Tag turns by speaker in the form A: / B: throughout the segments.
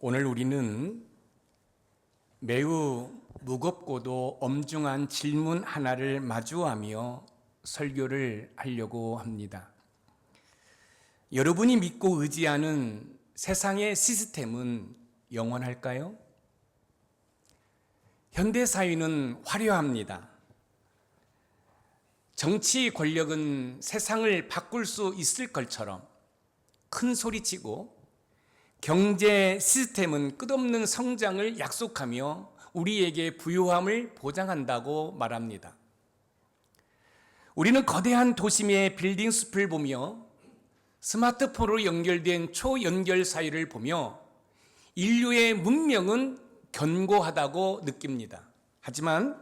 A: 오늘 우리는 매우 무겁고도 엄중한 질문 하나를 마주하며 설교를 하려고 합니다. 여러분이 믿고 의지하는 세상의 시스템은 영원할까요? 현대 사회는 화려합니다. 정치 권력은 세상을 바꿀 수 있을 것처럼 큰 소리치고 경제 시스템은 끝없는 성장을 약속하며 우리에게 부유함을 보장한다고 말합니다. 우리는 거대한 도심의 빌딩 숲을 보며 스마트폰으로 연결된 초연결 사회를 보며 인류의 문명은 견고하다고 느낍니다. 하지만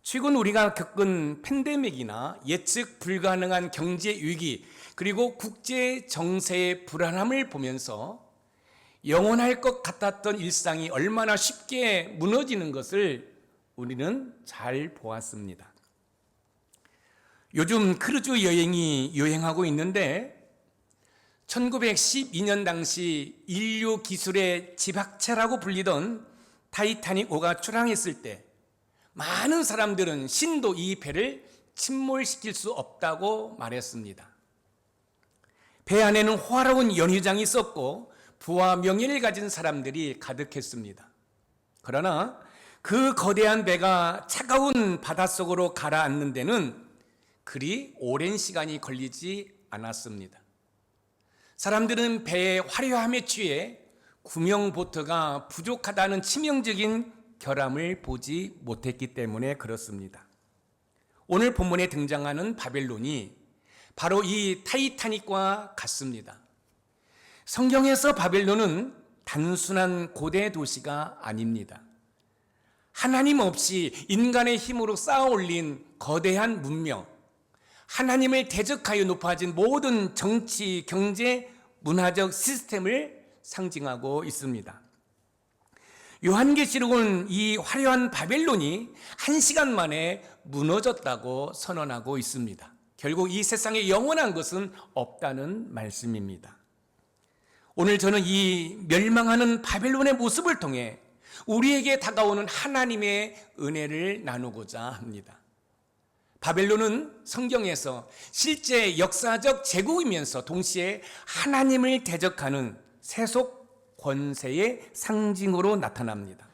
A: 최근 우리가 겪은 팬데믹이나 예측 불가능한 경제 위기 그리고 국제 정세의 불안함을 보면서 영원할 것 같았던 일상이 얼마나 쉽게 무너지는 것을 우리는 잘 보았습니다. 요즘 크루즈 여행이 유행하고 있는데 1912년 당시 인류 기술의 집합체라고 불리던 타이타닉호가 출항했을 때 많은 사람들은 신도 이 배를 침몰시킬 수 없다고 말했습니다. 배 안에는 화려한 연회장이 있었고 부와 명예를 가진 사람들이 가득했습니다. 그러나 그 거대한 배가 차가운 바닷속으로 가라앉는 데는 그리 오랜 시간이 걸리지 않았습니다. 사람들은 배의 화려함에 취해 구명보트가 부족하다는 치명적인 결함을 보지 못했기 때문에 그렇습니다. 오늘 본문에 등장하는 바벨론이 바로 이 타이타닉과 같습니다. 성경에서 바벨론은 단순한 고대 도시가 아닙니다. 하나님 없이 인간의 힘으로 쌓아 올린 거대한 문명, 하나님을 대적하여 높아진 모든 정치, 경제, 문화적 시스템을 상징하고 있습니다. 요한계시록은 이 화려한 바벨론이 1시간 만에 무너졌다고 선언하고 있습니다. 결국 이 세상에 영원한 것은 없다는 말씀입니다. 오늘 저는 이 멸망하는 바벨론의 모습을 통해 우리에게 다가오는 하나님의 은혜를 나누고자 합니다. 바벨론은 성경에서 실제 역사적 제국이면서 동시에 하나님을 대적하는 세속 권세의 상징으로 나타납니다.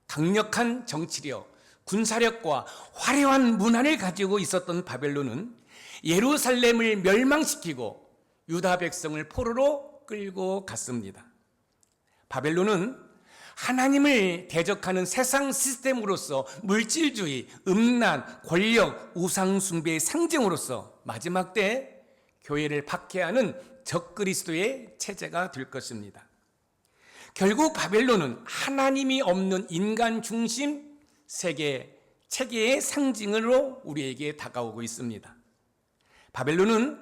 A: 강력한 정치력, 군사력과 화려한 문화를 가지고 있었던 바벨론은 예루살렘을 멸망시키고 유다 백성을 포로로 끌고 갔습니다. 바벨론은 하나님을 대적하는 세상 시스템으로서 물질주의, 음란, 권력, 우상숭배의 상징으로서 마지막 때 교회를 박해하는 적그리스도의 체제가 될 것입니다. 결국 바벨론은 하나님이 없는 인간 중심 세계, 체계의 상징으로 우리에게 다가오고 있습니다. 바벨론은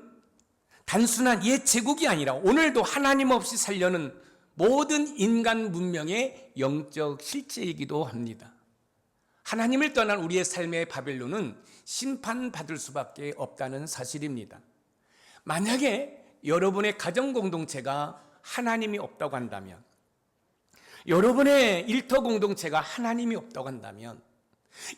A: 단순한 옛 제국이 아니라 오늘도 하나님 없이 살려는 모든 인간 문명의 영적 실제이기도 합니다. 하나님을 떠난 우리의 삶의 바벨론은 심판받을 수밖에 없다는 사실입니다. 만약에 여러분의 가정 공동체가 하나님이 없다고 한다면, 여러분의 일터 공동체가 하나님이 없다고 한다면,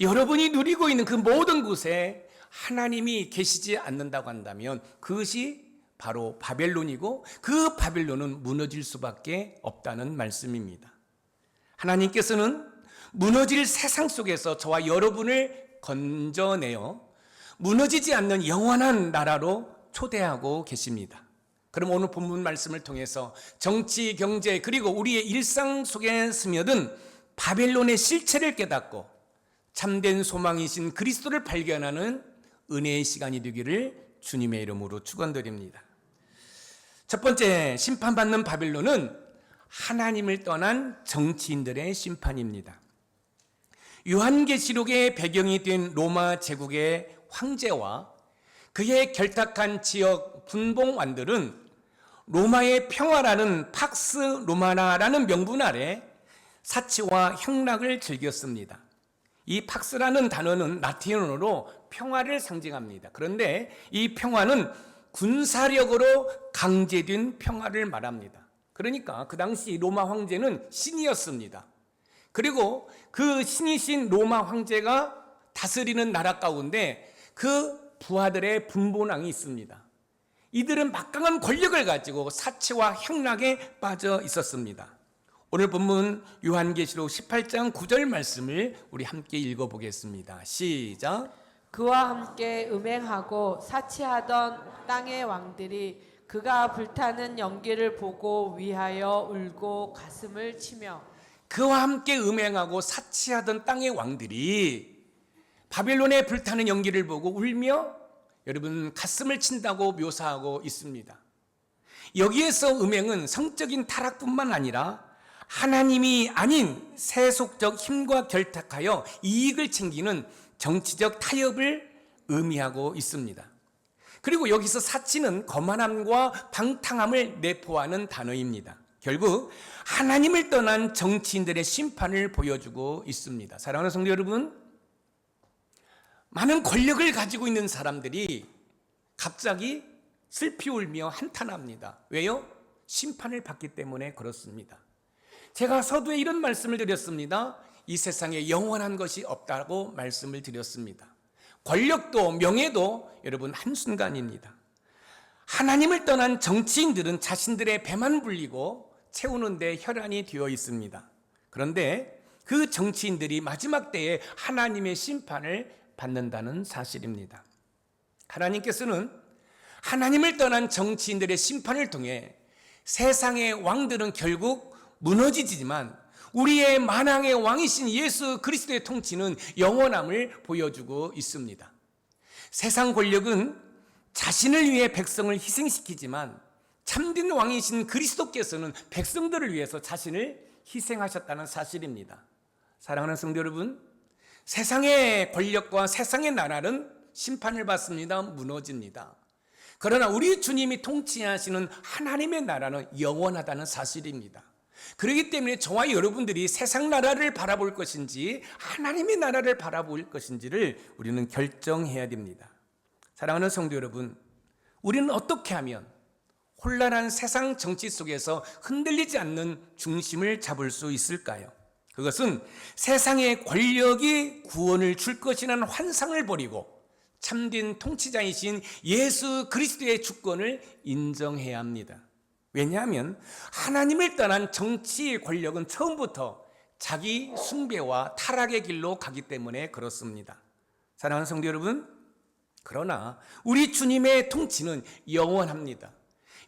A: 여러분이 누리고 있는 그 모든 곳에 하나님이 계시지 않는다고 한다면 그것이 바로 바벨론이고 그 바벨론은 무너질 수밖에 없다는 말씀입니다. 하나님께서는 무너질 세상 속에서 저와 여러분을 건져내어 무너지지 않는 영원한 나라로 초대하고 계십니다. 그럼 오늘 본문 말씀을 통해서 정치, 경제 그리고 우리의 일상 속에 스며든 바벨론의 실체를 깨닫고 참된 소망이신 그리스도를 발견하는 은혜의 시간이 되기를 주님의 이름으로 축원드립니다. 첫 번째, 심판받는 바벨론은 하나님을 떠난 정치인들의 심판입니다. 요한계시록의 배경이 된 로마 제국의 황제와 그의 결탁한 지역 분봉왕들은 로마의 평화라는 팍스 로마나라는 명분 아래 사치와 향락을 즐겼습니다. 이 팍스라는 단어는 라틴어로 평화를 상징합니다. 그런데 이 평화는 군사력으로 강제된 평화를 말합니다. 그러니까 그 당시 로마 황제는 신이었습니다. 그리고 그 신이신 로마 황제가 다스리는 나라 가운데 그 부하들의 분봉왕이 있습니다. 이들은 막강한 권력을 가지고 사치와 향락에 빠져 있었습니다. 오늘 본문 요한계시록 18장 9절 말씀을 우리 함께 읽어보겠습니다. 시작.
B: 그와 함께 음행하고 사치하던 땅의 왕들이 그가 불타는 연기를 보고 위하여 울고 가슴을 치며,
A: 그와 함께 음행하고 사치하던 땅의 왕들이 바벨론의 불타는 연기를 보고 울며 여러분 가슴을 친다고 묘사하고 있습니다. 여기에서 음행은 성적인 타락뿐만 아니라 하나님이 아닌 세속적 힘과 결탁하여 이익을 챙기는 정치적 타협을 의미하고 있습니다. 그리고 여기서 사치는 거만함과 방탕함을 내포하는 단어입니다. 결국 하나님을 떠난 정치인들의 심판을 보여주고 있습니다. 사랑하는 성도 여러분, 많은 권력을 가지고 있는 사람들이 갑자기 슬피 울며 한탄합니다. 왜요? 심판을 받기 때문에 그렇습니다. 제가 서두에 이런 말씀을 드렸습니다. 이 세상에 영원한 것이 없다고 말씀을 드렸습니다. 권력도 명예도 여러분 한순간입니다. 하나님을 떠난 정치인들은 자신들의 배만 불리고 채우는 데 혈안이 되어 있습니다. 그런데 그 정치인들이 마지막 때에 하나님의 심판을 받는다는 사실입니다. 하나님께서는 하나님을 떠난 정치인들의 심판을 통해 세상의 왕들은 결국 무너지지만 우리의 만왕의 왕이신 예수 그리스도의 통치는 영원함을 보여주고 있습니다. 세상 권력은 자신을 위해 백성을 희생시키지만 참된 왕이신 그리스도께서는 백성들을 위해서 자신을 희생하셨다는 사실입니다. 사랑하는 성도 여러분, 세상의 권력과 세상의 나라는 심판을 받습니다. 무너집니다. 그러나 우리 주님이 통치하시는 하나님의 나라는 영원하다는 사실입니다. 그렇기 때문에 저와 여러분들이 세상 나라를 바라볼 것인지 하나님의 나라를 바라볼 것인지를 우리는 결정해야 됩니다. 사랑하는 성도 여러분, 우리는 어떻게 하면 혼란한 세상 정치 속에서 흔들리지 않는 중심을 잡을 수 있을까요? 그것은 세상의 권력이 구원을 줄 것이라는 환상을 버리고 참된 통치자이신 예수 그리스도의 주권을 인정해야 합니다. 왜냐하면 하나님을 떠난 정치의 권력은 처음부터 자기 숭배와 타락의 길로 가기 때문에 그렇습니다. 사랑하는 성도 여러분, 그러나 우리 주님의 통치는 영원합니다.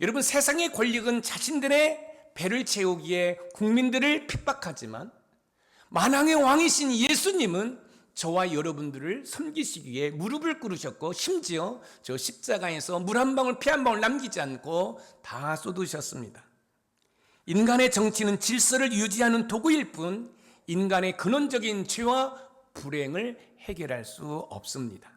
A: 여러분, 세상의 권력은 자신들의 배를 채우기에 국민들을 핍박하지만 만왕의 왕이신 예수님은 저와 여러분들을 섬기시기에 무릎을 꿇으셨고 심지어 저 십자가에서 물 한 방울 피 한 방울 남기지 않고 다 쏟으셨습니다. 인간의 정치는 질서를 유지하는 도구일 뿐 인간의 근원적인 죄와 불행을 해결할 수 없습니다.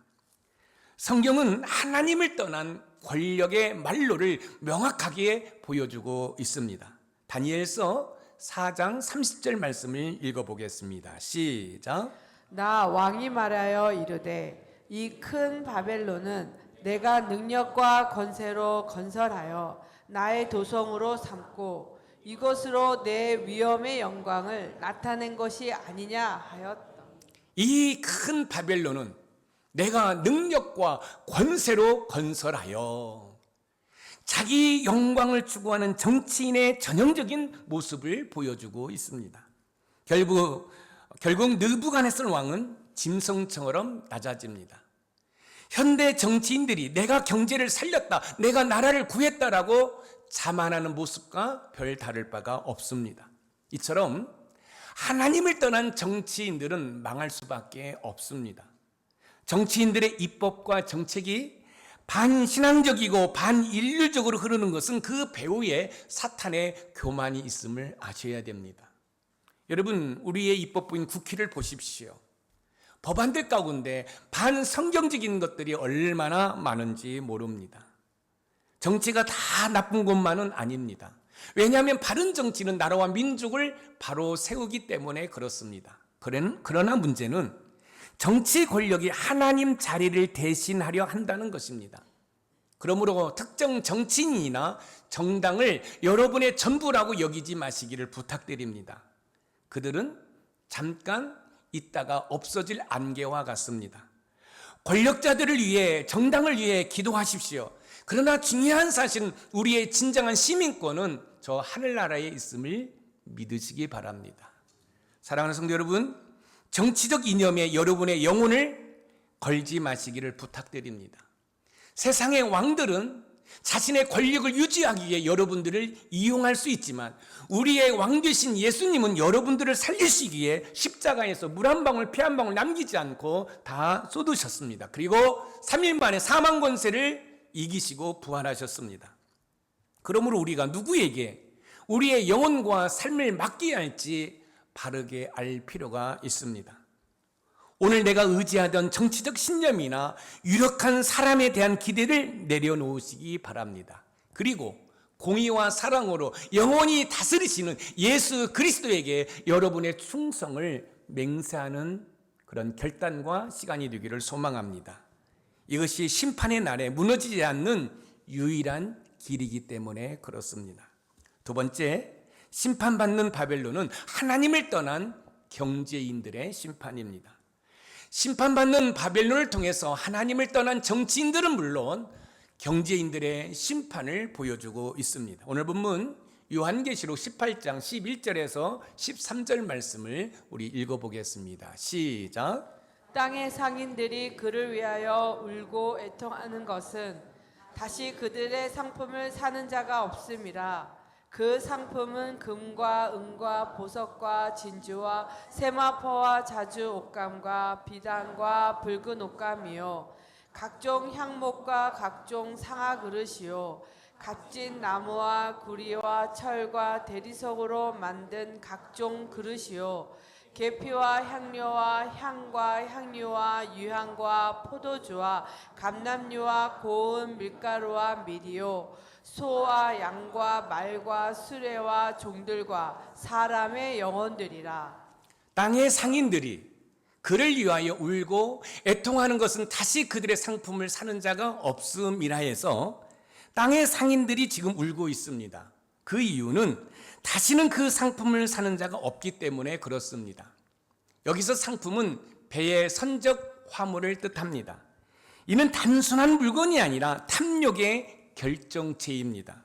A: 성경은 하나님을 떠난 권력의 말로를 명확하게 보여주고 있습니다. 다니엘서 4장 30절 말씀을 읽어보겠습니다. 시작.
B: 나 왕이 말하여 이르되 이 큰 바벨론은 내가 능력과 권세로 건설하여 나의 도성으로 삼고 이것으로 내 위엄의 영광을 나타낸 것이 아니냐 하였다.
A: 이 큰 바벨론은 내가 능력과 권세로 건설하여 자기 영광을 추구하는 정치인의 전형적인 모습을 보여주고 있습니다. 결국 느부갓네살 왕은 짐승처럼 낮아집니다. 현대 정치인들이 내가 경제를 살렸다, 내가 나라를 구했다라고 자만하는 모습과 별 다를 바가 없습니다. 이처럼 하나님을 떠난 정치인들은 망할 수밖에 없습니다. 정치인들의 입법과 정책이 반신앙적이고 반인륜적으로 흐르는 것은 그 배후에 사탄의 교만이 있음을 아셔야 됩니다. 여러분, 우리의 입법부인 국회를 보십시오. 법안들 가운데 반성경적인 것들이 얼마나 많은지 모릅니다. 정치가 다 나쁜 것만은 아닙니다. 왜냐하면 바른 정치는 나라와 민족을 바로 세우기 때문에 그렇습니다. 그러나 문제는 정치 권력이 하나님 자리를 대신하려 한다는 것입니다. 그러므로 특정 정치인이나 정당을 여러분의 전부라고 여기지 마시기를 부탁드립니다. 그들은 잠깐 있다가 없어질 안개와 같습니다. 권력자들을 위해, 정당을 위해 기도하십시오. 그러나 중요한 사실은 우리의 진정한 시민권은 저 하늘나라에 있음을 믿으시기 바랍니다. 사랑하는 성도 여러분, 정치적 이념에 여러분의 영혼을 걸지 마시기를 부탁드립니다. 세상의 왕들은 자신의 권력을 유지하기 위해 여러분들을 이용할 수 있지만 우리의 왕 되신 예수님은 여러분들을 살리시기 위해 십자가에서 물 한 방울 피 한 방울 남기지 않고 다 쏟으셨습니다. 그리고 3일 만에 사망 권세를 이기시고 부활하셨습니다. 그러므로 우리가 누구에게 우리의 영혼과 삶을 맡겨야 할지 바르게 알 필요가 있습니다. 오늘 내가 의지하던 정치적 신념이나 유력한 사람에 대한 기대를 내려놓으시기 바랍니다. 그리고 공의와 사랑으로 영원히 다스리시는 예수 그리스도에게 여러분의 충성을 맹세하는 그런 결단과 시간이 되기를 소망합니다. 이것이 심판의 날에 무너지지 않는 유일한 길이기 때문에 그렇습니다. 두 번째, 심판받는 바벨론은 하나님을 떠난 경제인들의 심판입니다. 심판받는 바벨론을 통해서 하나님을 떠난 정치인들은 물론 경제인들의 심판을 보여주고 있습니다. 오늘 본문 요한계시록 18장 11절에서 13절 말씀을 우리 읽어보겠습니다. 시작.
B: 땅의 상인들이 그를 위하여 울고 애통하는 것은 다시 그들의 상품을 사는 자가 없음이라. 그 상품은 금과 은과 보석과 진주와 세마포와 자주 옷감과 비단과 붉은 옷감이요 각종 향목과 각종 상아 그릇이요 값진 나무와 구리와 철과 대리석으로 만든 각종 그릇이요 계피와 향료와 향과 향유와 유향과 포도주와 감람류와 고운 밀가루와 밀이요 소와 양과 말과 수레와 종들과 사람의 영혼들이라.
A: 땅의 상인들이 그를 위하여 울고 애통하는 것은 다시 그들의 상품을 사는 자가 없음이라 해서 땅의 상인들이 지금 울고 있습니다. 그 이유는 다시는 그 상품을 사는 자가 없기 때문에 그렇습니다. 여기서 상품은 배의 선적 화물을 뜻합니다. 이는 단순한 물건이 아니라 탐욕의 결정체입니다.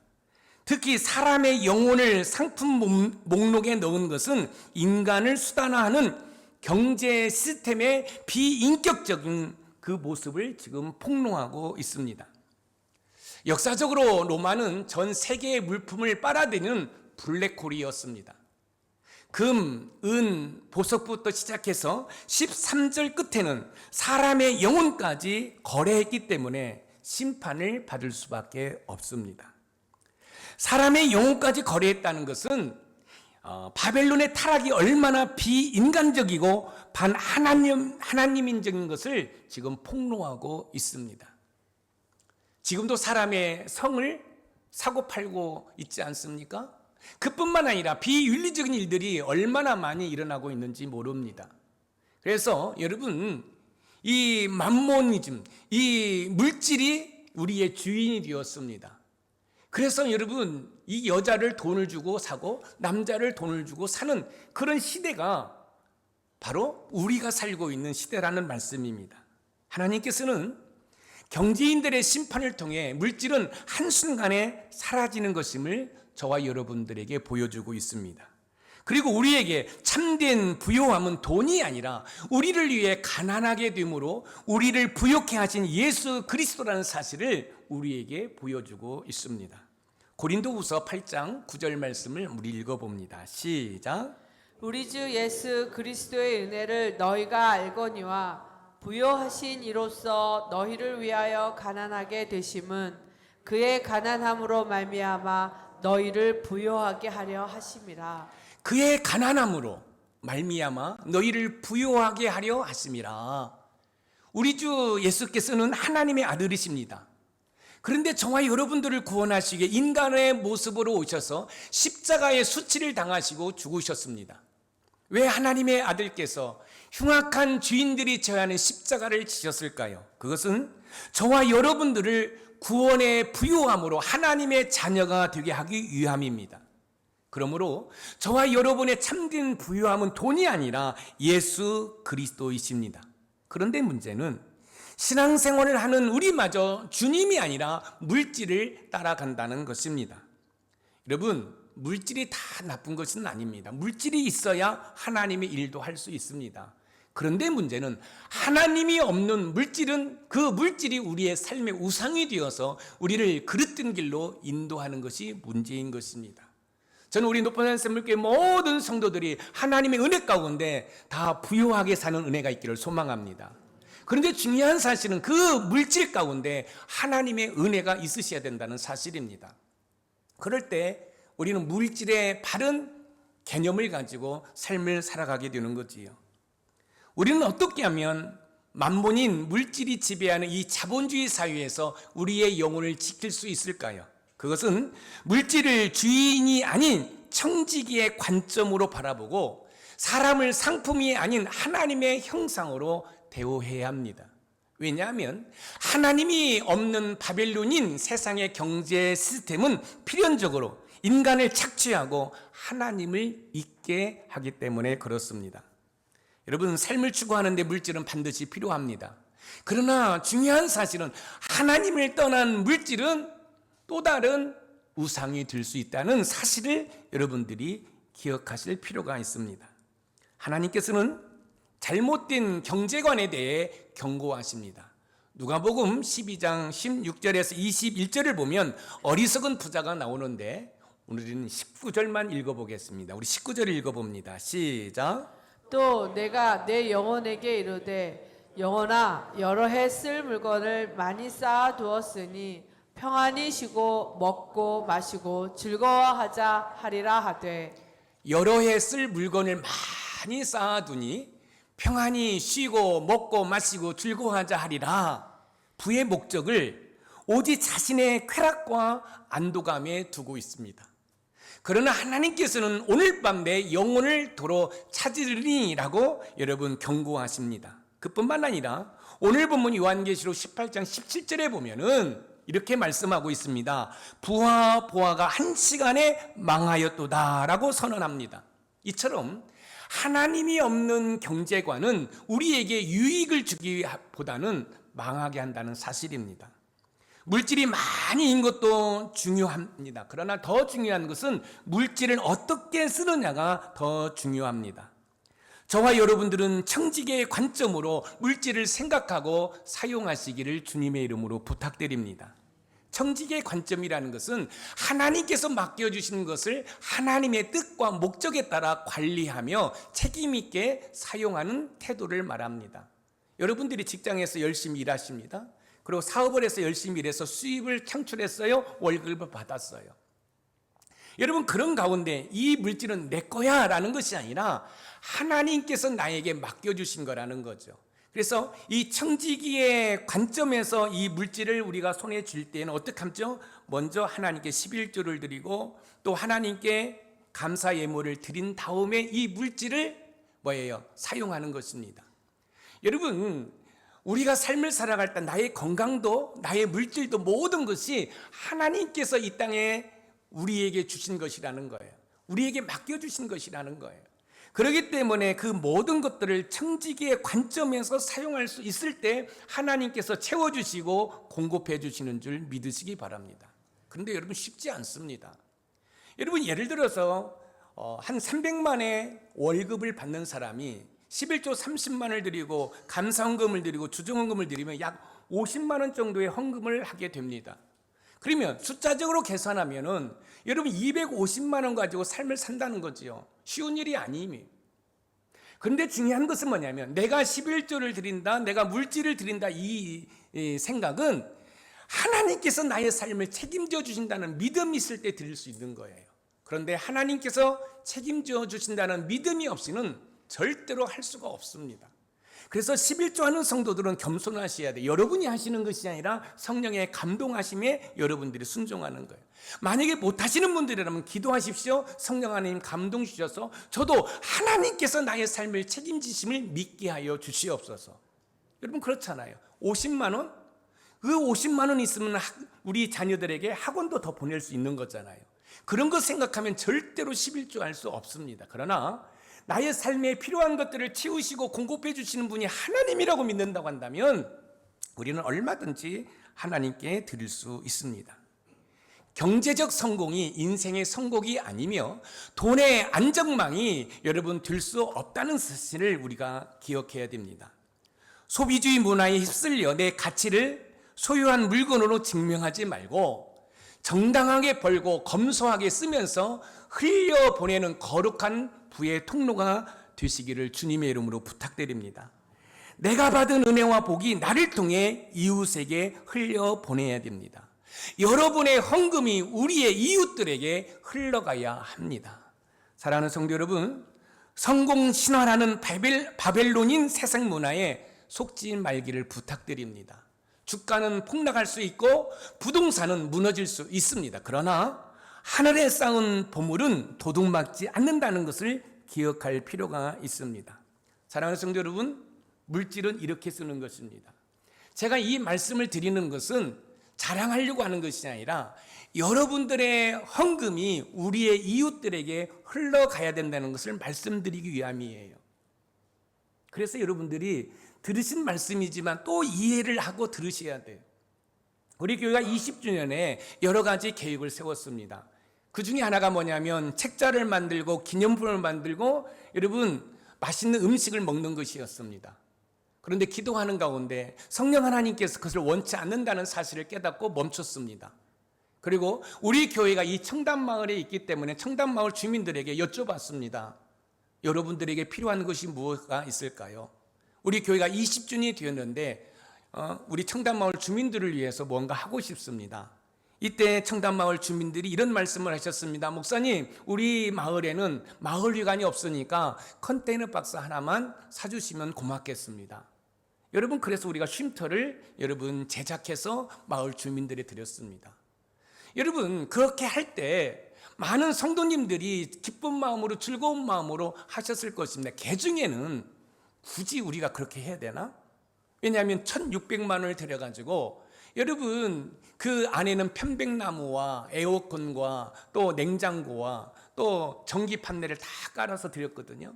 A: 특히 사람의 영혼을 상품 목록에 넣은 것은 인간을 수단화하는 경제 시스템의 비인격적인 그 모습을 지금 폭로하고 있습니다. 역사적으로 로마는 전 세계의 물품을 빨아들이는 블랙홀이었습니다. 금, 은, 보석부터 시작해서 13절 끝에는 사람의 영혼까지 거래했기 때문에 심판을 받을 수밖에 없습니다. 사람의 영혼까지 거래했다는 것은 바벨론의 타락이 얼마나 비인간적이고 반하나님인적인 것을 지금 폭로하고 있습니다. 지금도 사람의 성을 사고팔고 있지 않습니까? 그뿐만 아니라 비윤리적인 일들이 얼마나 많이 일어나고 있는지 모릅니다. 그래서 여러분, 이 맘모니즘, 이 물질이 우리의 주인이 되었습니다. 그래서 여러분, 이 여자를 돈을 주고 사고 남자를 돈을 주고 사는 그런 시대가 바로 우리가 살고 있는 시대라는 말씀입니다. 하나님께서는 경제인들의 심판을 통해 물질은 한순간에 사라지는 것임을 저와 여러분들에게 보여주고 있습니다. 그리고 우리에게 참된 부요함은 돈이 아니라 우리를 위해 가난하게 됨으로 우리를 부요케 하신 예수 그리스도라는 사실을 우리에게 보여주고 있습니다. 고린도후서 8장 9절 말씀을 우리 읽어봅니다. 시작.
B: 우리 주 예수 그리스도의 은혜를 너희가 알거니와 부요하신 이로써 너희를 위하여 가난하게 되심은 그의 가난함으로 말미암아 너희를 부요하게 하려 하심이라.
A: 그의 가난함으로 말미암아 너희를 부요하게 하려 하심이라. 우리 주 예수께서는 하나님의 아들이십니다. 그런데 저와 여러분들을 구원하시기 위해 인간의 모습으로 오셔서 십자가의 수치를 당하시고 죽으셨습니다. 왜 하나님의 아들께서 흉악한 주인들이 져야 하는 십자가를 지셨을까요? 그것은 저와 여러분들을 구원의 부요함으로 하나님의 자녀가 되게 하기 위함입니다. 그러므로 저와 여러분의 참된 부요함은 돈이 아니라 예수 그리스도이십니다. 그런데 문제는 신앙생활을 하는 우리마저 주님이 아니라 물질을 따라간다는 것입니다. 여러분, 물질이 다 나쁜 것은 아닙니다. 물질이 있어야 하나님의 일도 할 수 있습니다. 그런데 문제는 하나님이 없는 물질은 그 물질이 우리의 삶의 우상이 되어서 우리를 그릇된 길로 인도하는 것이 문제인 것입니다. 저는 우리 높은 샘물교회 모든 성도들이 하나님의 은혜 가운데 다 부유하게 사는 은혜가 있기를 소망합니다. 그런데 중요한 사실은 그 물질 가운데 하나님의 은혜가 있으셔야 된다는 사실입니다. 그럴 때 우리는 물질의 바른 개념을 가지고 삶을 살아가게 되는 거지요. 우리는 어떻게 하면 만본인 물질이 지배하는 이 자본주의 사회에서 우리의 영혼을 지킬 수 있을까요? 그것은 물질을 주인이 아닌 청지기의 관점으로 바라보고 사람을 상품이 아닌 하나님의 형상으로 대우해야 합니다. 왜냐하면 하나님이 없는 바벨론인 세상의 경제 시스템은 필연적으로 인간을 착취하고 하나님을 잊게 하기 때문에 그렇습니다. 여러분, 삶을 추구하는데 물질은 반드시 필요합니다. 그러나 중요한 사실은 하나님을 떠난 물질은 또 다른 우상이 될 수 있다는 사실을 여러분들이 기억하실 필요가 있습니다. 하나님께서는 잘못된 경제관에 대해 경고하십니다. 누가복음 12장 16절에서 21절을 보면 어리석은 부자가 나오는데 오늘은 19절만 읽어보겠습니다. 우리 19절을 읽어봅니다. 시작.
B: 또 내가 내 영혼에게 이르되 영혼아 여러 해 쓸 물건을 많이 쌓아 두었으니 평안히 쉬고 먹고 마시고 즐거워하자 하리라 하되,
A: 여러 해 쓸 물건을 많이 쌓아두니 평안히 쉬고 먹고 마시고 즐거워하자 하리라. 부의 목적을 오직 자신의 쾌락과 안도감에 두고 있습니다. 그러나 하나님께서는 오늘 밤 내 영혼을 도로 찾으리라고 여러분 경고하십니다. 그뿐만 아니라 오늘 본문 요한계시록 18장 17절에 보면은 이렇게 말씀하고 있습니다. 부와 보아가 한 시간에 망하였도다라고 선언합니다. 이처럼 하나님이 없는 경제관은 우리에게 유익을 주기보다는 망하게 한다는 사실입니다. 물질이 많이인 것도 중요합니다. 그러나 더 중요한 것은 물질을 어떻게 쓰느냐가 더 중요합니다. 저와 여러분들은 청지기의 관점으로 물질을 생각하고 사용하시기를 주님의 이름으로 부탁드립니다. 청지기의 관점이라는 것은 하나님께서 맡겨주신 것을 하나님의 뜻과 목적에 따라 관리하며 책임 있게 사용하는 태도를 말합니다. 여러분들이 직장에서 열심히 일하십니다. 그리고 사업을 해서 열심히 일해서 수입을 창출했어요. 월급을 받았어요. 여러분, 그런 가운데 이 물질은 내 거야 라는 것이 아니라 하나님께서 나에게 맡겨주신 거라는 거죠. 그래서 이 청지기의 관점에서 이 물질을 우리가 손에 쥘 때는 어떻게 하죠? 먼저 하나님께 11조를 드리고 또 하나님께 감사 예물을 드린 다음에 이 물질을 사용하는 것입니다. 여러분, 우리가 삶을 살아갈 때 나의 건강도 나의 물질도 모든 것이 하나님께서 이 땅에 우리에게 주신 것이라는 거예요. 우리에게 맡겨주신 것이라는 거예요. 그렇기 때문에 그 모든 것들을 청지기의 관점에서 사용할 수 있을 때 하나님께서 채워주시고 공급해 주시는 줄 믿으시기 바랍니다. 그런데 여러분, 쉽지 않습니다. 여러분, 예를 들어서 한 300만의 월급을 받는 사람이 11조 30만을 드리고 감사헌금을 드리고 주정헌금을 드리면 약 50만 원 정도의 헌금을 하게 됩니다. 그러면 숫자적으로 계산하면은 여러분 250만 원 가지고 삶을 산다는 거지요. 쉬운 일이 아니에요. 그런데 중요한 것은 뭐냐면 내가 11조를 드린다, 내가 물질을 드린다, 이 생각은 하나님께서 나의 삶을 책임져 주신다는 믿음이 있을 때 드릴 수 있는 거예요. 그런데 하나님께서 책임져 주신다는 믿음이 없이는 절대로 할 수가 없습니다. 그래서 11조 하는 성도들은 겸손하셔야 돼요. 여러분이 하시는 것이 아니라 성령의 감동하심에 여러분들이 순종하는 거예요. 만약에 못하시는 분들이라면 기도하십시오. 성령 하나님 감동 주셔서 저도 하나님께서 나의 삶을 책임지심을 믿게 하여 주시옵소서. 여러분, 그렇잖아요. 50만 원? 그 50만 원 있으면 우리 자녀들에게 학원도 더 보낼 수 있는 거잖아요. 그런 거 생각하면 절대로 11조 할 수 없습니다. 그러나 나의 삶에 필요한 것들을 채우시고 공급해 주시는 분이 하나님이라고 믿는다고 한다면 우리는 얼마든지 하나님께 드릴 수 있습니다. 경제적 성공이 인생의 성공이 아니며 돈의 안정망이 여러분 될 수 없다는 사실을 우리가 기억해야 됩니다. 소비주의 문화에 휩쓸려 내 가치를 소유한 물건으로 증명하지 말고 정당하게 벌고 검소하게 쓰면서 흘려보내는 거룩한 부의 통로가 되시기를 주님의 이름으로 부탁드립니다. 내가 받은 은혜와 복이 나를 통해 이웃에게 흘려보내야 됩니다. 여러분의 헌금이 우리의 이웃들에게 흘러가야 합니다. 사랑하는 성도 여러분, 성공 신화라는 바벨론인 세상 문화에 속지 말기를 부탁드립니다. 주가는 폭락할 수 있고 부동산은 무너질 수 있습니다. 그러나 하늘에 쌓은 보물은 도둑맞지 않는다는 것을 기억할 필요가 있습니다. 사랑하는 성도 여러분, 물질은 이렇게 쓰는 것입니다. 제가 이 말씀을 드리는 것은 자랑하려고 하는 것이 아니라 여러분들의 헌금이 우리의 이웃들에게 흘러가야 된다는 것을 말씀드리기 위함이에요. 그래서 여러분들이 들으신 말씀이지만 또 이해를 하고 들으셔야 돼요. 우리 교회가 20주년에 여러 가지 계획을 세웠습니다. 그 중에 하나가 뭐냐면 책자를 만들고 기념품을 만들고 여러분 맛있는 음식을 먹는 것이었습니다. 그런데 기도하는 가운데 성령 하나님께서 그것을 원치 않는다는 사실을 깨닫고 멈췄습니다. 그리고 우리 교회가 이 청담마을에 있기 때문에 청담마을 주민들에게 여쭤봤습니다. 여러분들에게 필요한 것이 무엇가 있을까요? 우리 교회가 20주년이 되었는데 우리 청담마을 주민들을 위해서 뭔가 하고 싶습니다. 이때 청담마을 주민들이 이런 말씀을 하셨습니다. 목사님, 우리 마을에는 마을회관이 없으니까 컨테이너 박스 하나만 사주시면 고맙겠습니다. 여러분, 그래서 우리가 쉼터를 여러분 제작해서 마을 주민들에 드렸습니다. 여러분, 그렇게 할 때 많은 성도님들이 기쁜 마음으로 즐거운 마음으로 하셨을 것입니다. 그 중에는 굳이 우리가 그렇게 해야 되나? 왜냐하면 1,600만 원을 들여가지고 여러분 그 안에는 편백나무와 에어컨과 또 냉장고와 또 전기 판넬을 다 깔아서 드렸거든요.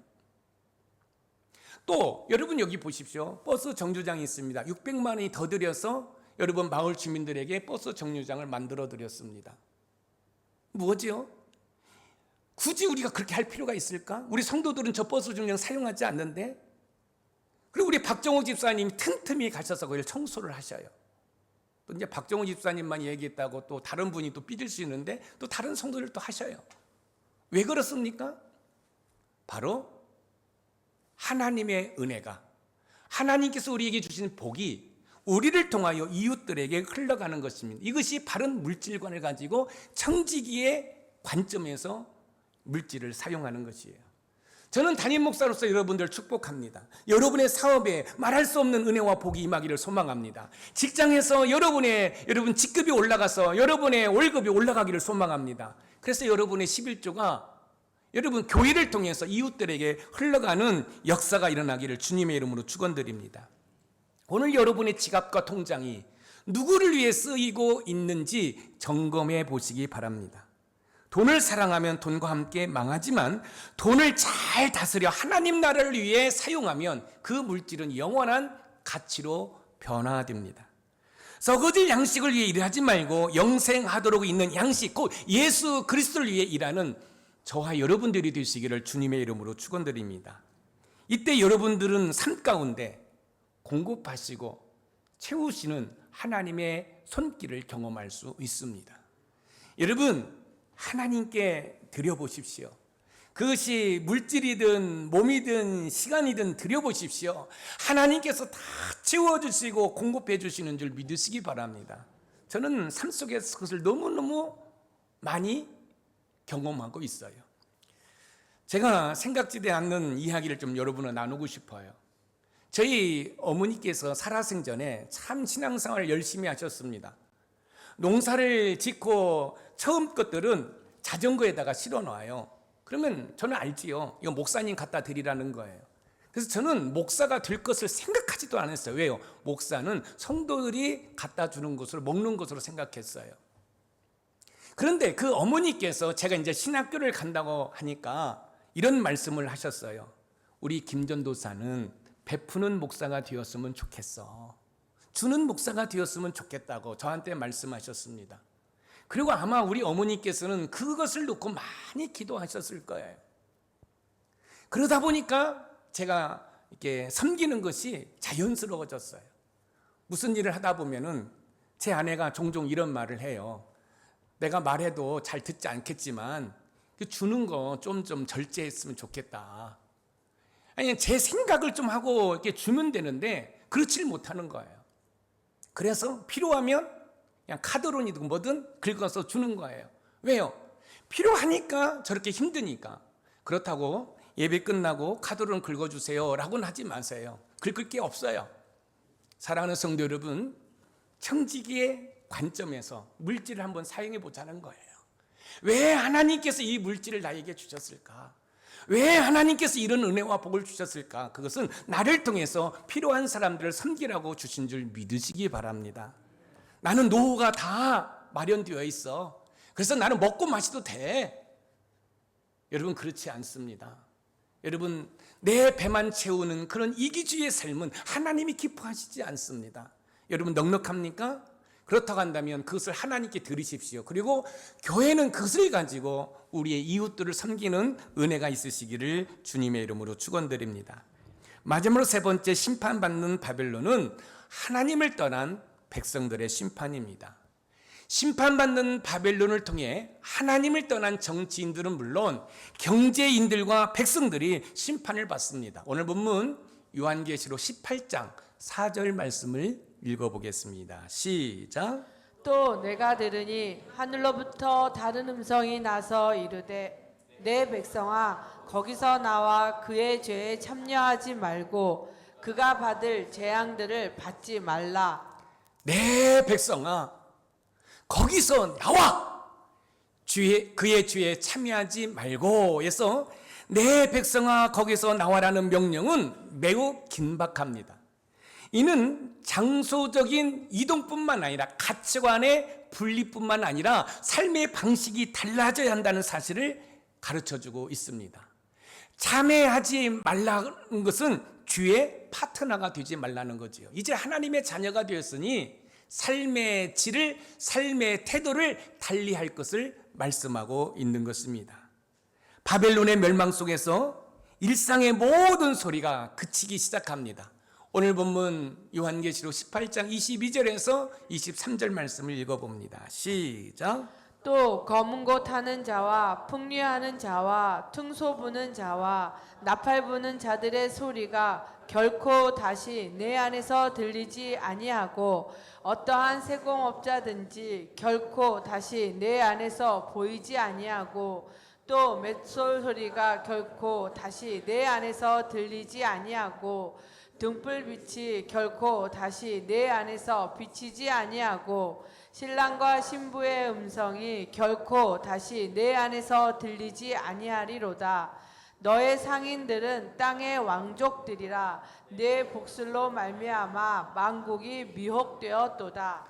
A: 또 여러분 여기 보십시오. 버스 정류장이 있습니다. 600만 원이 더 들여서 여러분 마을 주민들에게 버스 정류장을 만들어 드렸습니다. 뭐지요? 굳이 우리가 그렇게 할 필요가 있을까? 우리 성도들은 저 버스 정류장 사용하지 않는데. 그리고 우리 박정호 집사님이 틈틈이 가셔서 거기를 청소를 하셔요. 또 이제 박정호 집사님만 얘기했다고 또 다른 분이 또 삐질 수 있는데 또 다른 성도들 또 하셔요. 왜 그렇습니까? 바로 하나님의 은혜가, 하나님께서 우리에게 주신 복이 우리를 통하여 이웃들에게 흘러가는 것입니다. 이것이 바른 물질관을 가지고 청지기의 관점에서 물질을 사용하는 것이에요. 저는 담임 목사로서 여러분들 축복합니다. 여러분의 사업에 말할 수 없는 은혜와 복이 임하기를 소망합니다. 직장에서 여러분 직급이 올라가서 여러분의 월급이 올라가기를 소망합니다. 그래서 여러분의 11조가 여러분 교회를 통해서 이웃들에게 흘러가는 역사가 일어나기를 주님의 이름으로 축원드립니다. 오늘 여러분의 지갑과 통장이 누구를 위해 쓰이고 있는지 점검해 보시기 바랍니다. 돈을 사랑하면 돈과 함께 망하지만 돈을 잘 다스려 하나님 나라를 위해 사용하면 그 물질은 영원한 가치로 변화됩니다. 썩어질 양식을 위해 일하지 말고 영생하도록 있는 양식, 곧 예수 그리스도를 위해 일하는 저와 여러분들이 되시기를 주님의 이름으로 축원드립니다. 이때 여러분들은 삶 가운데 공급하시고 채우시는 하나님의 손길을 경험할 수 있습니다. 여러분, 하나님께 드려보십시오. 그것이 물질이든 몸이든 시간이든 드려보십시오. 하나님께서 다 채워주시고 공급해 주시는 줄 믿으시기 바랍니다. 저는 삶 속에서 그것을 너무너무 많이 경험하고 있어요. 제가 생각지도 않는 이야기를 좀 여러분과 나누고 싶어요. 저희 어머니께서 살아생전에 참 신앙생활을 열심히 하셨습니다. 농사를 짓고 처음 것들은 자전거에다가 실어놔요. 그러면 저는 알지요. 이거 목사님 갖다 드리라는 거예요. 그래서 저는 목사가 될 것을 생각하지도 않았어요. 왜요? 목사는 성도들이 갖다 주는 것으로, 먹는 것으로 생각했어요. 그런데 그 어머니께서 제가 이제 신학교를 간다고 하니까 이런 말씀을 하셨어요. 우리 김전도사는 베푸는 목사가 되었으면 좋겠어. 주는 목사가 되었으면 좋겠다고 저한테 말씀하셨습니다. 그리고 아마 우리 어머니께서는 그것을 놓고 많이 기도하셨을 거예요. 그러다 보니까 제가 이렇게 섬기는 것이 자연스러워졌어요. 무슨 일을 하다 보면은 제 아내가 종종 이런 말을 해요. 내가 말해도 잘 듣지 않겠지만 주는 거 좀 절제했으면 좋겠다. 아니, 제 생각을 좀 하고 이렇게 주면 되는데 그렇지 못하는 거예요. 그래서 필요하면 그냥 카드론이든 뭐든 긁어서 주는 거예요. 왜요? 필요하니까, 저렇게 힘드니까. 그렇다고 예배 끝나고 카드론 긁어주세요 라고는 하지 마세요. 긁을 게 없어요. 사랑하는 성도 여러분, 청지기의 관점에서 물질을 한번 사용해 보자는 거예요. 왜 하나님께서 이 물질을 나에게 주셨을까? 왜 하나님께서 이런 은혜와 복을 주셨을까? 그것은 나를 통해서 필요한 사람들을 섬기라고 주신 줄 믿으시기 바랍니다. 나는 노후가 다 마련되어 있어. 그래서 나는 먹고 마셔도 돼. 여러분, 그렇지 않습니다. 여러분, 내 배만 채우는 그런 이기주의의 삶은 하나님이 기뻐하시지 않습니다. 여러분, 넉넉합니까? 그렇다고 한다면 그것을 하나님께 드리십시오. 그리고 교회는 그것을 가지고 우리의 이웃들을 섬기는 은혜가 있으시기를 주님의 이름으로 축원드립니다. 마지막으로 세 번째, 심판받는 바벨론은 하나님을 떠난 백성들의 심판입니다. 심판받는 바벨론을 통해 하나님을 떠난 정치인들은 물론 경제인들과 백성들이 심판을 받습니다. 오늘 본문 요한계시록 18장 4절 말씀을 읽어보겠습니다. 시작.
B: 또 내가 들으니 하늘로부터 다른 음성이 나서 이르되 내 백성아 거기서 나와 그의 죄에 참여하지 말고 그가 받을 재앙들을 받지 말라.
A: 내 백성아 거기서 나와 그의 죄에 참여하지 말고 해서 내 백성아 거기서 나와라는 명령은 매우 긴박합니다. 이는 장소적인 이동뿐만 아니라 가치관의 분리뿐만 아니라 삶의 방식이 달라져야 한다는 사실을 가르쳐주고 있습니다. 참회하지 말라는 것은 주의 파트너가 되지 말라는 거지요. 이제 하나님의 자녀가 되었으니 삶의 질을, 삶의 태도를 달리할 것을 말씀하고 있는 것입니다. 바벨론의 멸망 속에서 일상의 모든 소리가 그치기 시작합니다. 오늘 본문 요한계시록 18장 22절에서 23절 말씀을 읽어봅니다. 시작.
B: 또 검은 곳 하는 자와 풍류하는 자와 퉁소 부는 자와 나팔 부는 자들의 소리가 결코 다시 내 안에서 들리지 아니하고 어떠한 세공업자든지 결코 다시 내 안에서 보이지 아니하고 또 맷솔 소리가 결코 다시 내 안에서 들리지 아니하고 등불빛이 결코 다시 내 안에서 비치지 아니하고 신랑과 신부의 음성이 결코 다시 내 안에서 들리지 아니하리로다. 너의 상인들은 땅의 왕족들이라 내 복술로 말미암아 만국이 미혹되었도다.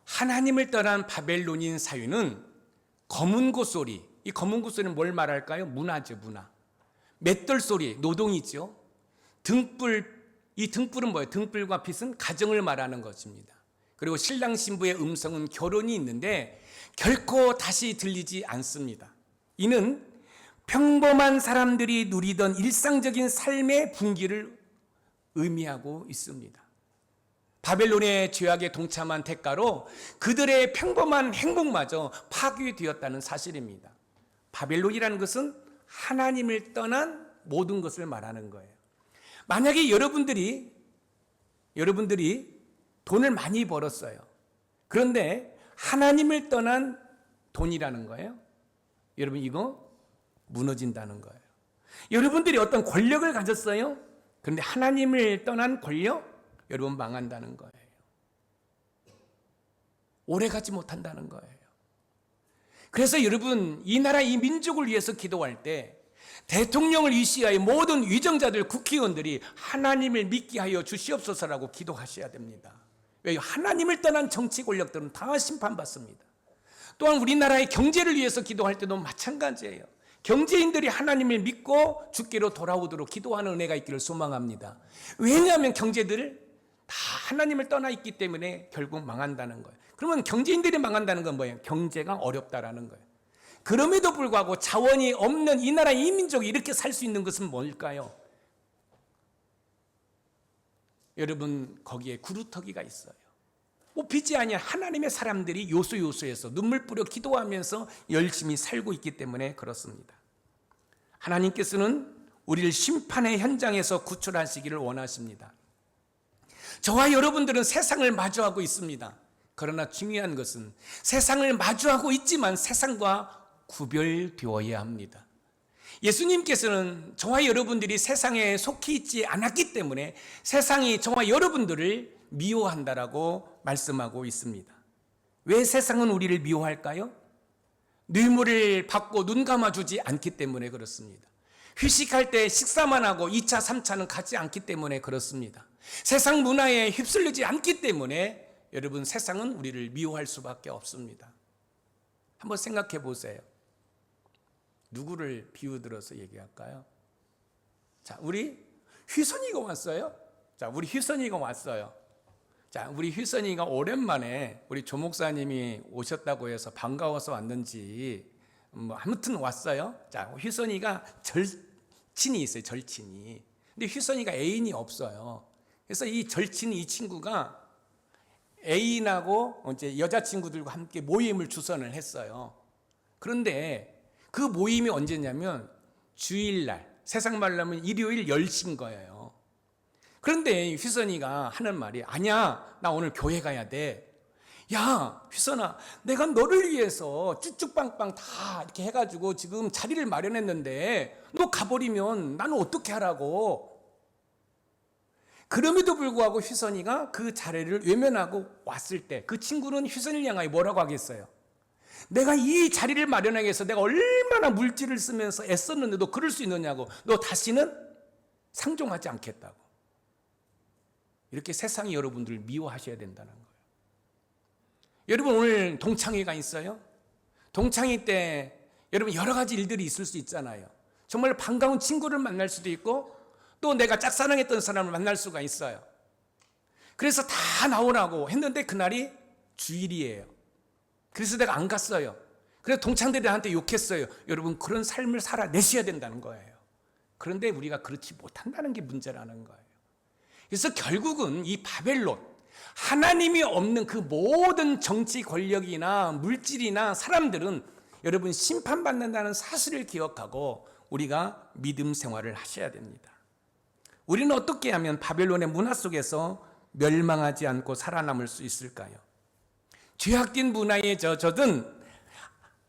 A: 하나님을 떠난 바벨론인 사유는 검은 고 소리, 이 검은 고 소리는 뭘 말할까요? 문화죠, 문화. 맷돌 소리, 노동이죠. 등불, 이 등불은 뭐예요? 등불과 빛은 가정을 말하는 것입니다. 그리고 신랑 신부의 음성은 결혼이 있는데 결코 다시 들리지 않습니다. 이는 평범한 사람들이 누리던 일상적인 삶의 분기를 의미하고 있습니다. 바벨론의 죄악에 동참한 대가로 그들의 평범한 행복마저 파괴되었다는 사실입니다. 바벨론이라는 것은 하나님을 떠난 모든 것을 말하는 거예요. 만약에 여러분들이 돈을 많이 벌었어요. 그런데 하나님을 떠난 돈이라는 거예요. 여러분, 이거 무너진다는 거예요. 여러분들이 어떤 권력을 가졌어요. 그런데 하나님을 떠난 권력, 여러분 망한다는 거예요. 오래 가지 못한다는 거예요. 그래서 여러분, 이 나라 이 민족을 위해서 기도할 때 대통령을 위시하여 모든 위정자들, 국회의원들이 하나님을 믿게 하여 주시옵소서라고 기도하셔야 됩니다. 왜요? 하나님을 떠난 정치 권력들은 다 심판받습니다. 또한 우리나라의 경제를 위해서 기도할 때도 마찬가지예요. 경제인들이 하나님을 믿고 주께로 돌아오도록 기도하는 은혜가 있기를 소망합니다. 왜냐하면 경제들 다 하나님을 떠나 있기 때문에 결국 망한다는 거예요. 그러면 경제인들이 망한다는 건 뭐예요? 경제가 어렵다라는 거예요. 그럼에도 불구하고 자원이 없는 이 나라 이 민족이 이렇게 살 수 있는 것은 뭘까요? 여러분, 거기에 구루터기가 있어요. 뽑히지 아니한 하나님의 사람들이 요소요소에서 눈물 뿌려 기도하면서 열심히 살고 있기 때문에 그렇습니다. 하나님께서는 우리를 심판의 현장에서 구출하시기를 원하십니다. 저와 여러분들은 세상을 마주하고 있습니다. 그러나 중요한 것은 세상을 마주하고 있지만 세상과 구별되어야 합니다. 예수님께서는 저와 여러분들이 세상에 속히 있지 않았기 때문에 세상이 저와 여러분들을 미워한다라고 말씀하고 있습니다. 왜 세상은 우리를 미워할까요? 뇌물을 받고 눈 감아주지 않기 때문에 그렇습니다. 휴식할 때 식사만 하고 2차, 3차는 가지 않기 때문에 그렇습니다. 세상 문화에 휩쓸리지 않기 때문에 여러분, 세상은 우리를 미워할 수밖에 없습니다. 한번 생각해 보세요. 누구를 비유들어서 얘기할까요? 자, 우리 휘선이가 왔어요. 자, 우리 휘선이가 왔어요. 자, 우리 휘선이가 오랜만에 우리 조 목사님이 오셨다고 해서 반가워서 왔는지 아무튼 왔어요. 자, 휘선이가 절친이 있어요. 절친이. 근데 휘선이가 애인이 없어요. 그래서 이 절친이 이 친구가 애인하고 이제 여자친구들과 함께 모임을 주선을 했어요. 그런데 그 모임이 언제냐면 주일날, 세상 말로 하면 일요일 10시인 거예요. 그런데 휘선이가 하는 말이, 아니야, 나 오늘 교회 가야 돼. 야, 휘선아, 내가 너를 위해서 쭉쭉빵빵 다 이렇게 해가지고 지금 자리를 마련했는데 너 가버리면 나는 어떻게 하라고. 그럼에도 불구하고 휘선이가 그 자리를 외면하고 왔을 때 그 친구는 휘선이를 향하여 뭐라고 하겠어요? 내가 이 자리를 마련하기 위해서 내가 얼마나 물질을 쓰면서 애썼는데 너 그럴 수 있느냐고. 너 다시는 상종하지 않겠다고. 이렇게 세상이 여러분들을 미워하셔야 된다는 거예요. 여러분, 오늘 동창회가 있어요. 동창회 때 여러분 여러 가지 일들이 있을 수 있잖아요. 정말 반가운 친구를 만날 수도 있고 또 내가 짝사랑했던 사람을 만날 수가 있어요. 그래서 다 나오라고 했는데 그날이 주일이에요. 그래서 내가 안 갔어요. 그래서 동창들이 나한테 욕했어요. 여러분, 그런 삶을 살아내셔야 된다는 거예요. 그런데 우리가 그렇지 못한다는 게 문제라는 거예요. 그래서 결국은 이 바벨론, 하나님이 없는 그 모든 정치 권력이나 물질이나 사람들은 여러분 심판받는다는 사실을 기억하고 우리가 믿음 생활을 하셔야 됩니다. 우리는 어떻게 하면 바벨론의 문화 속에서 멸망하지 않고 살아남을 수 있을까요? 죄악된 문화에 젖은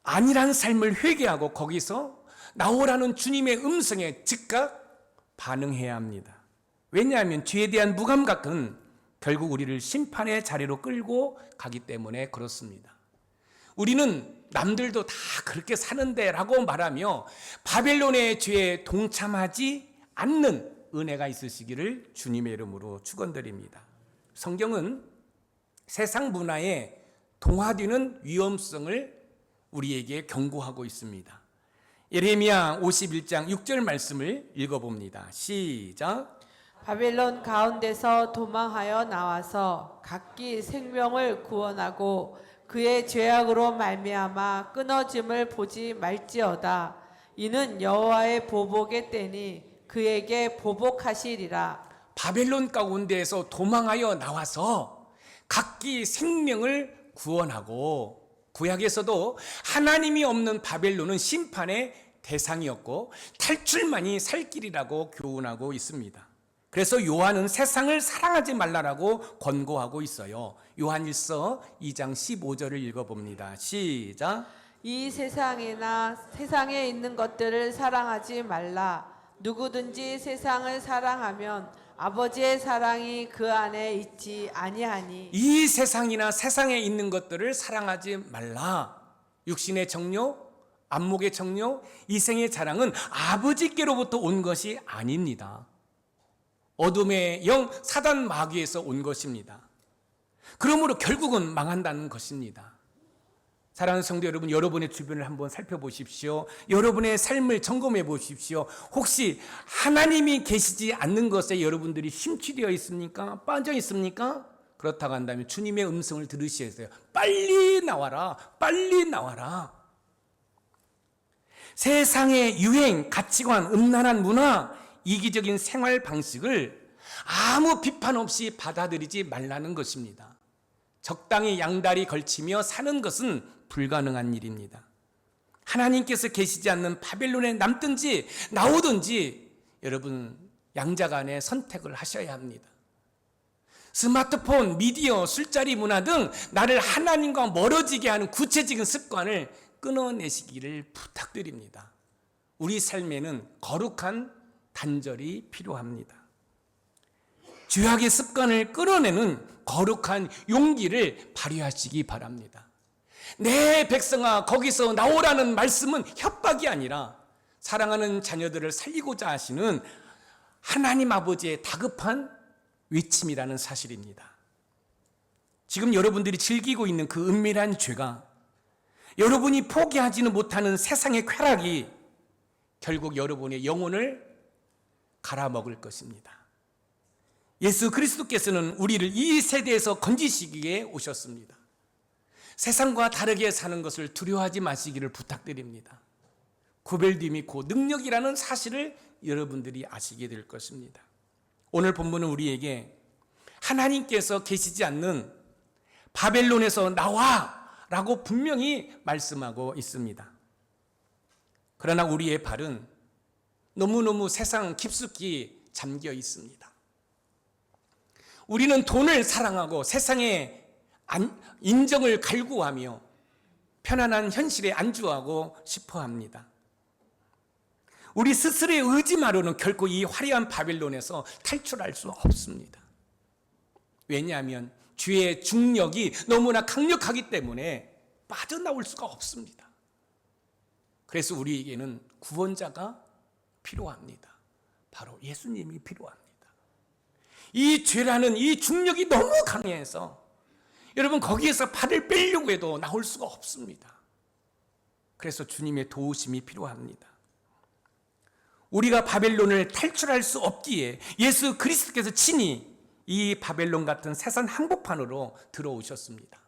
A: 아니란 삶을 회개하고 거기서 나오라는 주님의 음성에 즉각 반응해야 합니다. 왜냐하면 죄에 대한 무감각은 결국 우리를 심판의 자리로 끌고 가기 때문에 그렇습니다. 우리는 남들도 다 그렇게 사는데 라고 말하며 바벨론의 죄에 동참하지 않는 은혜가 있으시기를 주님의 이름으로 축원드립니다. 성경은 세상 문화에 동화되는 위험성을 우리에게 경고하고 있습니다. 예레미야 51장 6절 말씀을 읽어봅니다. 시작.
B: 바벨론 가운데서 도망하여 나와서 각기 생명을 구원하고 그의 죄악으로 말미암아 끊어짐을 보지 말지어다. 이는 여호와의 보복의 때니 그에게 보복하시리라. 바벨론
A: 가운데에서 도망하여 나와서 각기 생명을 구원하고, 구약에서도 하나님이 없는 바벨론은 심판의 대상이었고 탈출만이 살 길이라고 교훈하고 있습니다. 그래서 요한은 세상을 사랑하지 말라라고 권고하고 있어요. 요한일서 2장 15절을 읽어봅니다. 시작.
B: 이 세상이나 세상에 있는 것들을 사랑하지 말라. 누구든지 세상을 사랑하면 아버지의 사랑이 그 안에 있지 아니하니.
A: 이 세상이나 세상에 있는 것들을 사랑하지 말라. 육신의 정욕, 안목의 청료, 이생의 자랑은 아버지께로부터 온 것이 아닙니다. 어둠의 영 사단 마귀에서 온 것입니다. 그러므로 결국은 망한다는 것입니다. 사랑하는 성도 여러분, 여러분의 주변을 한번 살펴보십시오. 여러분의 삶을 점검해 보십시오. 혹시 하나님이 계시지 않는 것에 여러분들이 심취되어 있습니까? 빠져 있습니까? 그렇다고 한다면 주님의 음성을 들으셔야 돼요. 빨리 나와라, 빨리 나와라. 세상의 유행, 가치관, 음란한 문화, 이기적인 생활 방식을 아무 비판 없이 받아들이지 말라는 것입니다. 적당히 양다리 걸치며 사는 것은 불가능한 일입니다. 하나님께서 계시지 않는 바벨론에 남든지 나오든지 여러분 양자간에 선택을 하셔야 합니다. 스마트폰, 미디어, 술자리 문화 등 나를 하나님과 멀어지게 하는 구체적인 습관을 끊어내시기를 부탁드립니다. 우리 삶에는 거룩한 단절이 필요합니다. 죄악의 습관을 끌어내는 거룩한 용기를 발휘하시기 바랍니다. 내 백성아 거기서 나오라는 말씀은 협박이 아니라 사랑하는 자녀들을 살리고자 하시는 하나님 아버지의 다급한 외침이라는 사실입니다. 지금 여러분들이 즐기고 있는 그 은밀한 죄가 여러분이 포기하지는 못하는 세상의 쾌락이 결국 여러분의 영혼을 갈아먹을 것입니다. 예수 그리스도께서는 우리를 이 세대에서 건지시기에 오셨습니다. 세상과 다르게 사는 것을 두려워하지 마시기를 부탁드립니다. 구별됨이 곧 능력이라는 사실을 여러분들이 아시게 될 것입니다. 오늘 본문은 우리에게 하나님께서 계시지 않는 바벨론에서 나와 라고 분명히 말씀하고 있습니다. 그러나 우리의 발은 너무너무 세상 깊숙이 잠겨 있습니다. 우리는 돈을 사랑하고 세상의 인정을 갈구하며 편안한 현실에 안주하고 싶어 합니다. 우리 스스로의 의지만으로는 결코 이 화려한 바벨론에서 탈출할 수 없습니다. 왜냐하면 죄의 중력이 너무나 강력하기 때문에 빠져나올 수가 없습니다. 그래서 우리에게는 구원자가 필요합니다. 바로 예수님이 필요합니다. 이 죄라는 이 중력이 너무 강해서 여러분 거기에서 발을 빼려고 해도 나올 수가 없습니다. 그래서 주님의 도우심이 필요합니다. 우리가 바벨론을 탈출할 수 없기에 예수 그리스도께서 친히 이 바벨론 같은 세상 한복판으로 들어오셨습니다.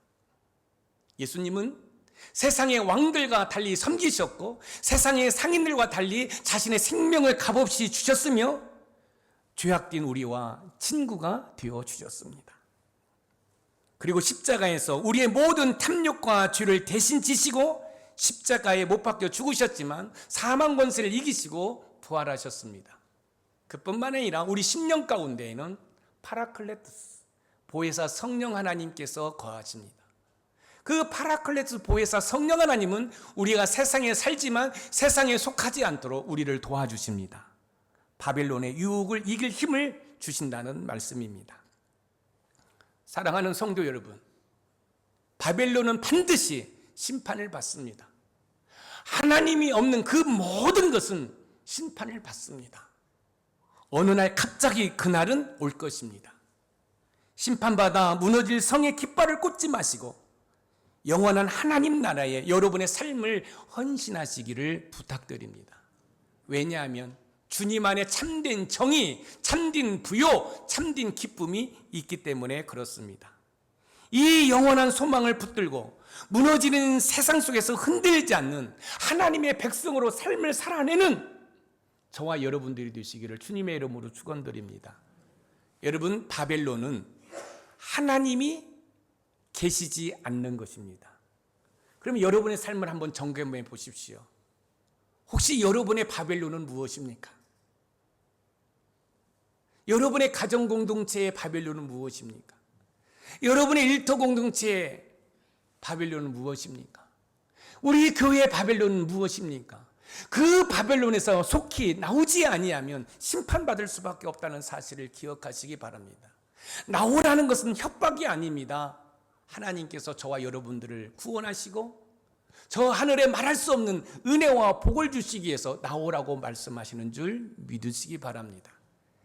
A: 예수님은 세상의 왕들과 달리 섬기셨고 세상의 상인들과 달리 자신의 생명을 값없이 주셨으며 죄악된 우리와 친구가 되어 주셨습니다. 그리고 십자가에서 우리의 모든 탐욕과 죄를 대신 지시고 십자가에 못 박혀 죽으셨지만 사망 권세를 이기시고 부활하셨습니다. 그뿐만 아니라 우리 심령 가운데에는 파라클레토스 보혜사 성령 하나님께서 거하십니다. 그 파라클레토스 보혜사 성령 하나님은 우리가 세상에 살지만 세상에 속하지 않도록 우리를 도와주십니다. 바벨론의 유혹을 이길 힘을 주신다는 말씀입니다. 사랑하는 성도 여러분, 바벨론은 반드시 심판을 받습니다. 하나님이 없는 그 모든 것은 심판을 받습니다. 어느 날 갑자기 그날은 올 것입니다. 심판받아 무너질 성의 깃발을 꽂지 마시고 영원한 하나님 나라에 여러분의 삶을 헌신하시기를 부탁드립니다. 왜냐하면 주님 안에 참된 정의, 참된 부요, 참된 기쁨이 있기 때문에 그렇습니다. 이 영원한 소망을 붙들고 무너지는 세상 속에서 흔들리지 않는 하나님의 백성으로 삶을 살아내는 저와 여러분들이 되시기를 주님의 이름으로 축원드립니다. 여러분, 바벨론은 하나님이 계시지 않는 것입니다. 그러면 여러분의 삶을 한번 점검해 보십시오. 혹시 여러분의 바벨론은 무엇입니까? 여러분의 가정 공동체의 바벨론은 무엇입니까? 여러분의 일터 공동체의 바벨론은 무엇입니까? 우리 교회의 바벨론은 무엇입니까? 그 바벨론에서 속히 나오지 아니하면 심판받을 수밖에 없다는 사실을 기억하시기 바랍니다. 나오라는 것은 협박이 아닙니다. 하나님께서 저와 여러분들을 구원하시고 저 하늘에 말할 수 없는 은혜와 복을 주시기 위해서 나오라고 말씀하시는 줄 믿으시기 바랍니다.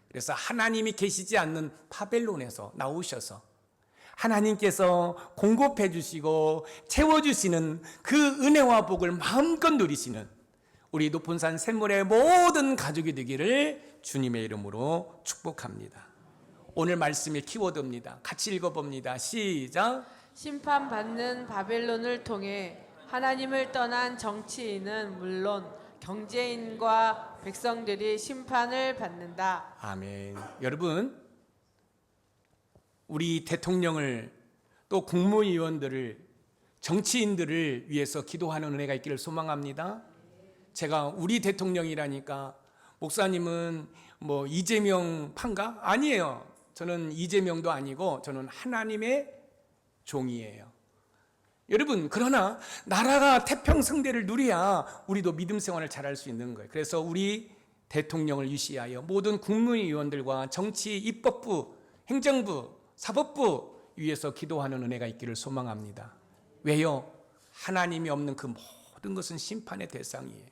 A: 그래서 하나님이 계시지 않는 바벨론에서 나오셔서 하나님께서 공급해 주시고 채워주시는 그 은혜와 복을 마음껏 누리시는 우리 높은 산 샘물의 모든 가족이 되기를 주님의 이름으로 축복합니다. 오늘 말씀의 키워드입니다. 같이 읽어봅니다. 시작.
B: 심판받는 바벨론을 통해 하나님을 떠난 정치인은 물론 경제인과 백성들이 심판을 받는다.
A: 아멘. 여러분, 우리 대통령을 또 국무위원들을 정치인들을 위해서 기도하는 은혜가 있기를 소망합니다. 제가 우리 대통령이라니까 목사님은 뭐 이재명 판가? 아니에요. 저는 이재명도 아니고 저는 하나님의 종이에요. 여러분, 그러나 나라가 태평성대를 누려야 우리도 믿음 생활을 잘할 수 있는 거예요. 그래서 우리 대통령을 유시하여 모든 국무위원들과 정치, 입법부, 행정부, 사법부 위에서 기도하는 은혜가 있기를 소망합니다. 왜요? 하나님이 없는 그 모든 것은 심판의 대상이에요.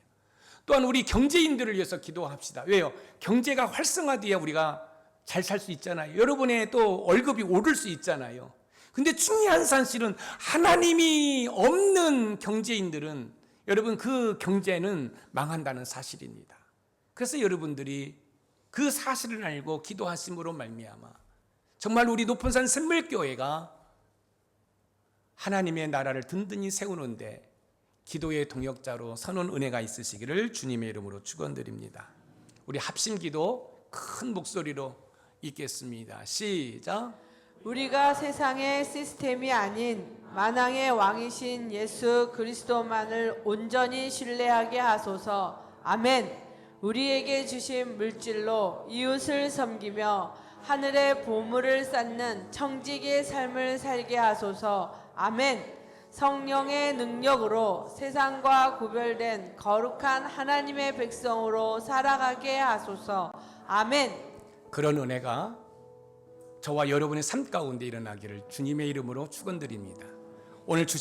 A: 또한 우리 경제인들을 위해서 기도합시다. 왜요? 경제가 활성화돼야 우리가 잘 살 수 있잖아요. 여러분의 또 월급이 오를 수 있잖아요. 근데 중요한 사실은 하나님이 없는 경제인들은 여러분 그 경제는 망한다는 사실입니다. 그래서 여러분들이 그 사실을 알고 기도하심으로 말미암아 정말 우리 높은 산 샘물교회가 하나님의 나라를 든든히 세우는데 기도의 동역자로 서는 은혜가 있으시기를 주님의 이름으로 축원드립니다. 우리 합심기도 큰 목소리로 읽겠습니다. 시작.
B: 우리가 세상의 시스템이 아닌 만왕의 왕이신 예수 그리스도만을 온전히 신뢰하게 하소서. 아멘. 우리에게 주신 물질로 이웃을 섬기며 하늘의 보물을 쌓는 청지기의 삶을 살게 하소서. 아멘. 성령의 능력으로 세상과 구별된 거룩한 하나님의 백성으로 살아가게 하소서. 아멘.
A: 그런 은혜가 저와 여러분의 삶 가운데 일어나기를 주님의 이름으로 축원드립니다. 오늘 주신